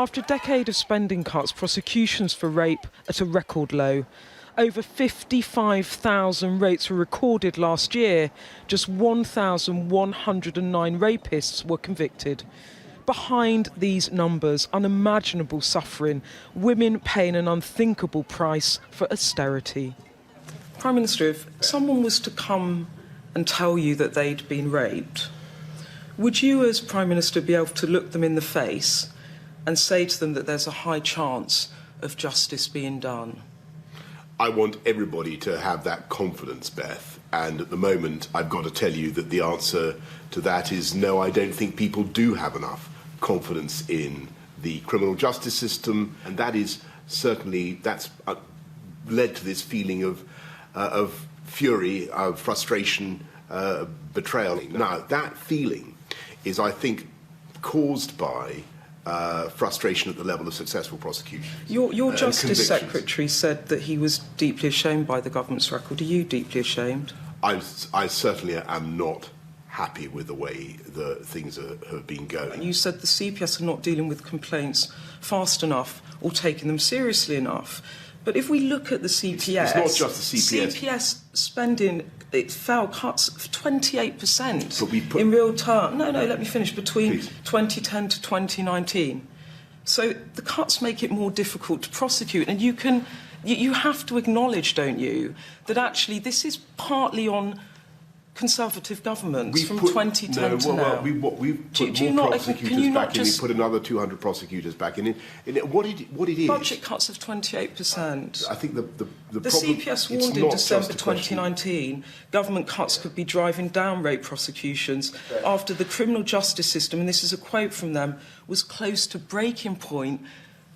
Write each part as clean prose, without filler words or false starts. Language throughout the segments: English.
After a decade of spending cuts, prosecutions for rape at a record low. Over 55,000 rapes were recorded last year. Just 1,109 rapists were convicted. Behind these numbers, unimaginable suffering, women paying an unthinkable price for austerity. Prime Minister, if someone was to come and tell you that they'd been raped, would you as Prime Minister be able to look them in the face and say to them that there's a high chance of justice being done? I want everybody to have that confidence, Beth, and at the moment I've got to tell you that the answer to that is no, I don't think people do have enough confidence in the criminal justice system, and that is certainly, that's led to this feeling of fury, of frustration, betrayal. Now, that feeling is, I think, caused by frustration at the level of successful prosecution. Your Justice Secretary said that he was deeply ashamed by the government's record. Are you deeply ashamed? I certainly am not happy with the way things have been going. And you said the CPS are not dealing with complaints fast enough or taking them seriously enough. But if we look at the CPS... It's not just the CPS. CPS spending, it fell cuts of 28% but we put, in real terms. No, let me finish. Between please. 2010 to 2019. So the cuts make it more difficult to prosecute. And you have to acknowledge, don't you, that actually this is partly on Conservative governments from 2010 to now. We've put more prosecutors back in. We put another 200 prosecutors back in. What it is... Budget cuts of 28%. I think the problem... CPS warned in December 2019 government cuts could be driving down rape prosecutions after the criminal justice system, and this is a quote from them, was close to breaking point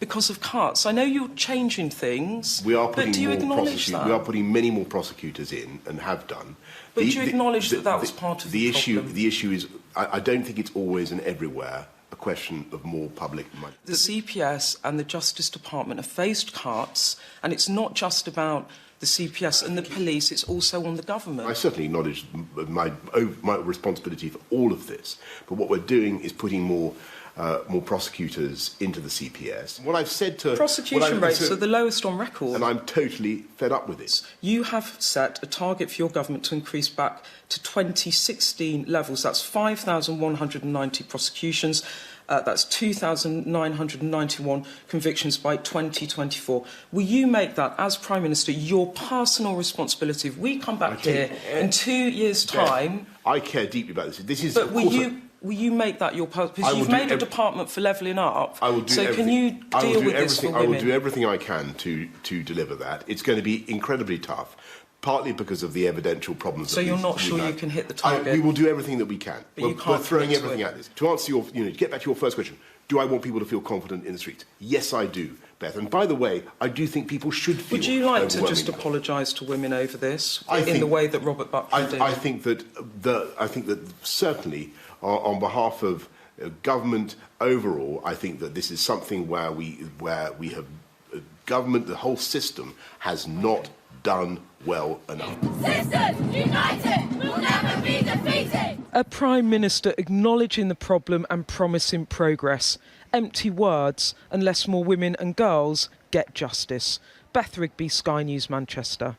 because of cuts. I know you're changing things, but do you acknowledge that? We are putting many more prosecutors in, and have done. But do you acknowledge that was part of the problem? The issue is, I don't think it's always and everywhere a question of more public money. The CPS and the Justice Department have faced cuts, and it's not just about the CPS and the police, it's also on the government. I certainly acknowledge my responsibility for all of this, but what we're doing is putting more prosecutors into the CPS. What I've said to... Prosecution rates are the lowest on record. And I'm totally fed up with it. You have set a target for your government to increase back to 2016 levels. That's 5,190 prosecutions. That's 2,991 convictions by 2024. Will you make that, as Prime Minister, your personal responsibility? If we come back here in 2 years' time... I care deeply about this. This is... But will you make that your purpose? Because you've made a department for levelling up. I will do so can you deal with this for women? I will do everything I can to deliver that. It's going to be incredibly tough, partly because of the evidential problems. So you're not sure you can hit the target? We will do everything that we can. But we're throwing everything at this. To answer your, to get back to your first question, do I want people to feel confident in the streets? Yes, I do, Beth. And by the way, I do think people should feel. Would you like to just apologise to women over this in the way that Robert Buckley did? I think that certainly on behalf of government overall, I think that this is something where we have government, the whole system has not done well enough. Sisters, united, we'll never be defeated. A Prime Minister acknowledging the problem and promising progress. Empty words unless more women and girls get justice. Beth, Rigby, Sky News, Manchester.